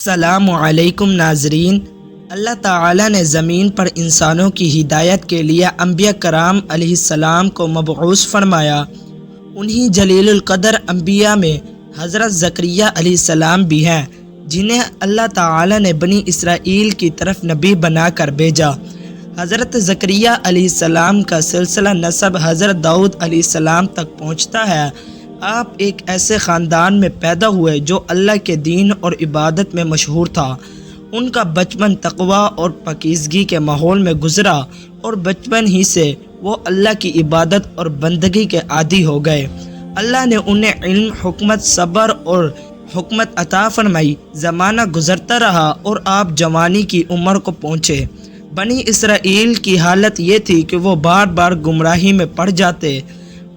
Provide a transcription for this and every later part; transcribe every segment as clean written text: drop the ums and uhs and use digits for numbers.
السلام علیکم ناظرین۔ اللہ تعالیٰ نے زمین پر انسانوں کی ہدایت کے لیے انبیاء کرام علیہ السلام کو مبعوث فرمایا۔ انہی جلیل القدر انبیاء میں حضرت زکریا علیہ السلام بھی ہیں، جنہیں اللہ تعالیٰ نے بنی اسرائیل کی طرف نبی بنا کر بھیجا۔ حضرت زکریا علیہ السلام کا سلسلہ نسب حضرت داؤد علیہ السلام تک پہنچتا ہے۔ آپ ایک ایسے خاندان میں پیدا ہوئے جو اللہ کے دین اور عبادت میں مشہور تھا۔ ان کا بچپن تقویٰ اور پاکیزگی کے ماحول میں گزرا اور بچپن ہی سے وہ اللہ کی عبادت اور بندگی کے عادی ہو گئے۔ اللہ نے انہیں علم، حکمت، صبر اور حکمت عطا فرمائی۔ زمانہ گزرتا رہا اور آپ جوانی کی عمر کو پہنچے۔ بنی اسرائیل کی حالت یہ تھی کہ وہ بار بار گمراہی میں پڑ جاتے۔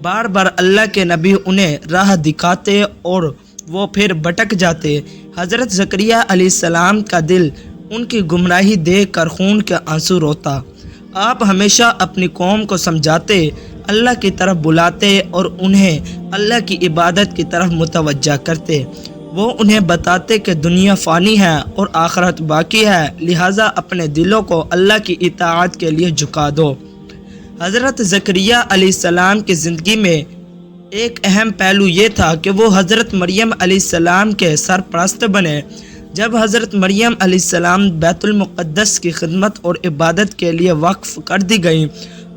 بار بار اللہ کے نبی انہیں راہ دکھاتے اور وہ پھر بھٹک جاتے۔ حضرت زکریا علیہ السلام کا دل ان کی گمراہی دیکھ کر خون کے آنسو روتا۔ آپ ہمیشہ اپنی قوم کو سمجھاتے، اللہ کی طرف بلاتے اور انہیں اللہ کی عبادت کی طرف متوجہ کرتے۔ وہ انہیں بتاتے کہ دنیا فانی ہے اور آخرت باقی ہے، لہٰذا اپنے دلوں کو اللہ کی اطاعت کے لیے جھکا دو۔ حضرت زکریا علیہ السلام کی زندگی میں ایک اہم پہلو یہ تھا کہ وہ حضرت مریم علیہ السلام کے سرپرست بنے۔ جب حضرت مریم علیہ السلام بیت المقدس کی خدمت اور عبادت کے لیے وقف کر دی گئیں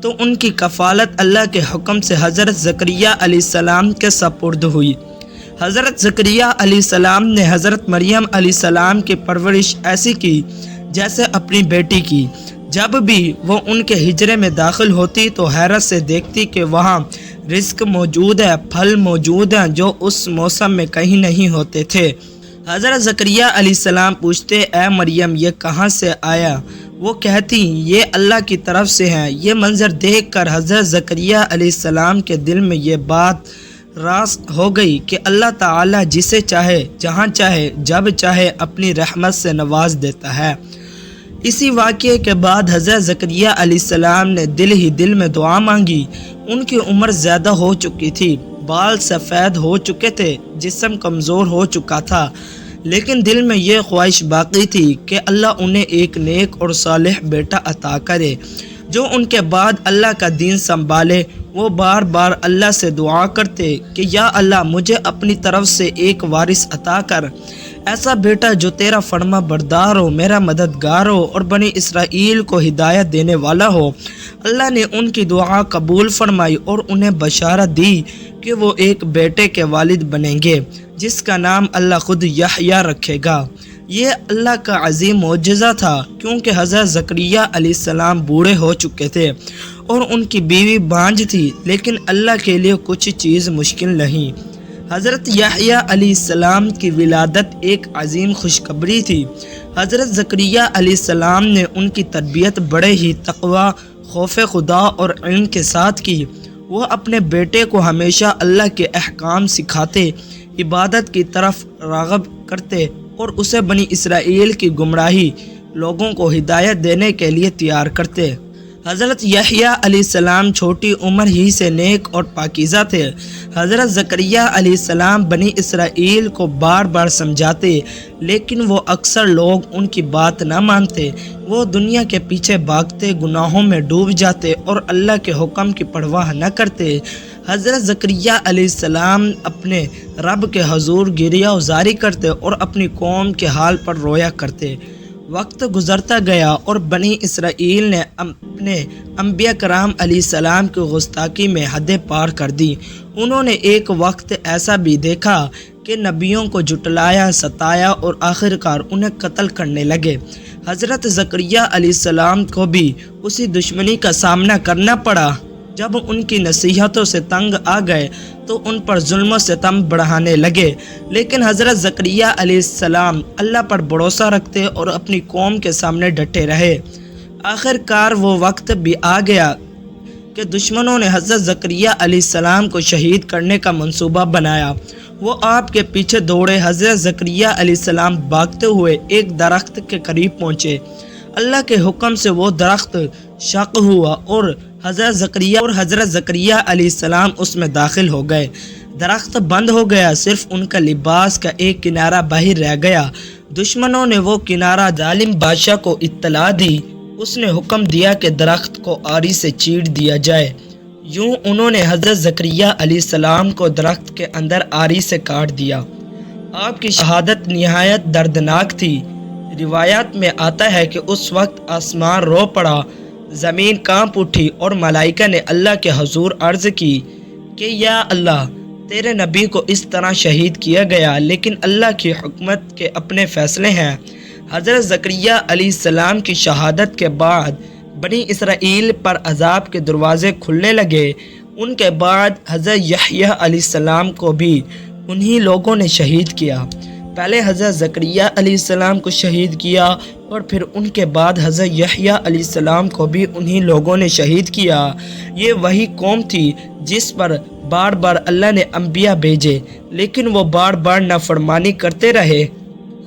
تو ان کی کفالت اللہ کے حکم سے حضرت زکریا علیہ السلام کے سپرد ہوئی۔ حضرت زکریا علیہ السلام نے حضرت مریم علیہ السلام کی پرورش ایسی کی جیسے اپنی بیٹی کی۔ جب بھی وہ ان کے ہجرے میں داخل ہوتی تو حیرت سے دیکھتی کہ وہاں رزق موجود ہے، پھل موجود ہیں جو اس موسم میں کہیں نہیں ہوتے تھے۔ حضرت زکریا علیہ السلام پوچھتے، اے مریم یہ کہاں سے آیا؟ وہ کہتی یہ اللہ کی طرف سے ہے۔ یہ منظر دیکھ کر حضرت زکریا علیہ السلام کے دل میں یہ بات راس ہو گئی کہ اللہ تعالیٰ جسے چاہے، جہاں چاہے، جب چاہے اپنی رحمت سے نواز دیتا ہے۔ اسی واقعے کے بعد حضرت زکریا علیہ السلام نے دل ہی دل میں دعا مانگی۔ ان کی عمر زیادہ ہو چکی تھی، بال سفید ہو چکے تھے، جسم کمزور ہو چکا تھا، لیکن دل میں یہ خواہش باقی تھی کہ اللہ انہیں ایک نیک اور صالح بیٹا عطا کرے جو ان کے بعد اللہ کا دین سنبھالے۔ وہ بار بار اللہ سے دعا کرتے کہ یا اللہ مجھے اپنی طرف سے ایک وارث عطا کر، ایسا بیٹا جو تیرا فرما بردار ہو، میرا مددگار ہو اور بنی اسرائیل کو ہدایت دینے والا ہو۔ اللہ نے ان کی دعا قبول فرمائی اور انہیں بشارت دی کہ وہ ایک بیٹے کے والد بنیں گے جس کا نام اللہ خود یحییٰ رکھے گا۔ یہ اللہ کا عظیم معجزہ تھا کیونکہ حضرت زکریا علیہ السلام بوڑھے ہو چکے تھے اور ان کی بیوی بانجھ تھی، لیکن اللہ کے لیے کچھ چیز مشکل نہیں۔ حضرت یحییٰ علیہ السلام کی ولادت ایک عظیم خوشخبری تھی۔ حضرت زکریا علیہ السلام نے ان کی تربیت بڑے ہی تقویٰ، خوف خدا اور علم کے ساتھ کی۔ وہ اپنے بیٹے کو ہمیشہ اللہ کے احکام سکھاتے، عبادت کی طرف راغب کرتے اور اسے بنی اسرائیل کی گمراہی لوگوں کو ہدایت دینے کے لیے تیار کرتے۔ حضرت یحییٰ علیہ السلام چھوٹی عمر ہی سے نیک اور پاکیزہ تھے۔ حضرت زکریا علیہ السلام بنی اسرائیل کو بار بار سمجھاتے، لیکن وہ اکثر لوگ ان کی بات نہ مانتے۔ وہ دنیا کے پیچھے بھاگتے، گناہوں میں ڈوب جاتے اور اللہ کے حکم کی پرواہ نہ کرتے۔ حضرت زکریا علیہ السلام اپنے رب کے حضور گریہ وزاری کرتے اور اپنی قوم کے حال پر رویا کرتے۔ وقت گزرتا گیا اور بنی اسرائیل نے اپنے انبیاء کرام علیہ السلام کی گستاخی میں حدیں پار کر دی۔ انہوں نے ایک وقت ایسا بھی دیکھا کہ نبیوں کو جھٹلایا، ستایا اور آخرکار انہیں قتل کرنے لگے۔ حضرت زکریا علیہ السلام کو بھی اسی دشمنی کا سامنا کرنا پڑا۔ جب ان کی نصیحتوں سے تنگ آ گئے تو ان پر ظلم و ستم بڑھانے لگے، لیکن حضرت زکریا علیہ السلام اللہ پر بھروسہ رکھتے اور اپنی قوم کے سامنے ڈٹے رہے۔ آخر کار وہ وقت بھی آ گیا کہ دشمنوں نے حضرت زکریا علیہ السلام کو شہید کرنے کا منصوبہ بنایا۔ وہ آپ کے پیچھے دوڑے۔ حضرت زکریا علیہ السلام بھاگتے ہوئے ایک درخت کے قریب پہنچے۔ اللہ کے حکم سے وہ درخت شق ہوا اور حضرت زکریا علیہ السلام اس میں داخل ہو گئے۔ درخت بند ہو گیا، صرف ان کا لباس کا ایک کنارہ باہر رہ گیا۔ دشمنوں نے وہ کنارہ ظالم بادشاہ کو اطلاع دی۔ اس نے حکم دیا کہ درخت کو آری سے چیڑ دیا جائے۔ یوں انہوں نے حضرت زکریہ علیہ السلام کو درخت کے اندر آری سے کاٹ دیا۔ آپ کی شہادت نہایت دردناک تھی۔ روایات میں آتا ہے کہ اس وقت آسمان رو پڑا، زمین کانپ اٹھی اور ملائکہ نے اللہ کے حضور عرض کی کہ یا اللہ، تیرے نبی کو اس طرح شہید کیا گیا، لیکن اللہ کی حکمت کے اپنے فیصلے ہیں۔ حضرت زکریہ علیہ السلام کی شہادت کے بعد بنی اسرائیل پر عذاب کے دروازے کھلنے لگے۔ ان کے بعد حضرت یحییٰ علیہ السلام کو بھی انہی لوگوں نے شہید کیا۔ پہلے حضرت زکریہ علیہ السلام کو شہید کیا اور پھر ان کے بعد حضرت یحییٰ علیہ السلام کو بھی انہی لوگوں نے شہید کیا۔ یہ وہی قوم تھی جس پر بار بار اللہ نے انبیاء بھیجے، لیکن وہ بار بار نافرمانی کرتے رہے۔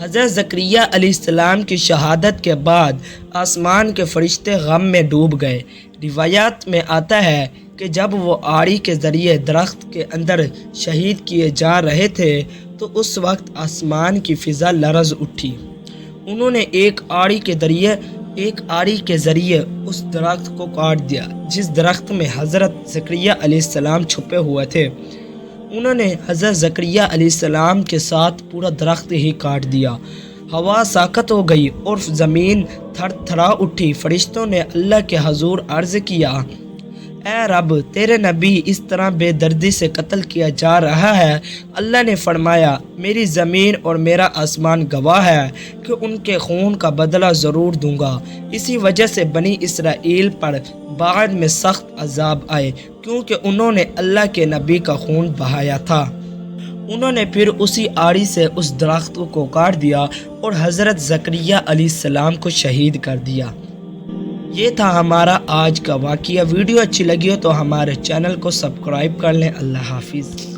حضرت زکریہ علیہ السلام کی شہادت کے بعد آسمان کے فرشتے غم میں ڈوب گئے۔ روایات میں آتا ہے کہ جب وہ آری کے ذریعے درخت کے اندر شہید کیے جا رہے تھے تو اس وقت آسمان کی فضا لرز اٹھی۔ انہوں نے ایک آری کے ذریعے اس درخت کو کاٹ دیا جس درخت میں حضرت زکریہ علیہ السلام چھپے ہوئے تھے۔ انہوں نے حضرت زکریہ علیہ السلام کے ساتھ پورا درخت ہی کاٹ دیا۔ ہوا ساکت ہو گئی اور زمین تھر تھرا اٹھی۔ فرشتوں نے اللہ کے حضور عرض کیا، اے رب، تیرے نبی اس طرح بے دردی سے قتل کیا جا رہا ہے۔ اللہ نے فرمایا، میری زمین اور میرا آسمان گواہ ہے کہ ان کے خون کا بدلہ ضرور دوں گا۔ اسی وجہ سے بنی اسرائیل پر بعد میں سخت عذاب آئے، کیونکہ انہوں نے اللہ کے نبی کا خون بہایا تھا۔ انہوں نے پھر اسی آری سے اس درخت کو کاٹ دیا اور حضرت زکریہ علیہ السلام کو شہید کر دیا۔ یہ تھا ہمارا آج کا واقعہ۔ ویڈیو اچھی لگی ہو تو ہمارے چینل کو سبسکرائب کر لیں۔ اللہ حافظ۔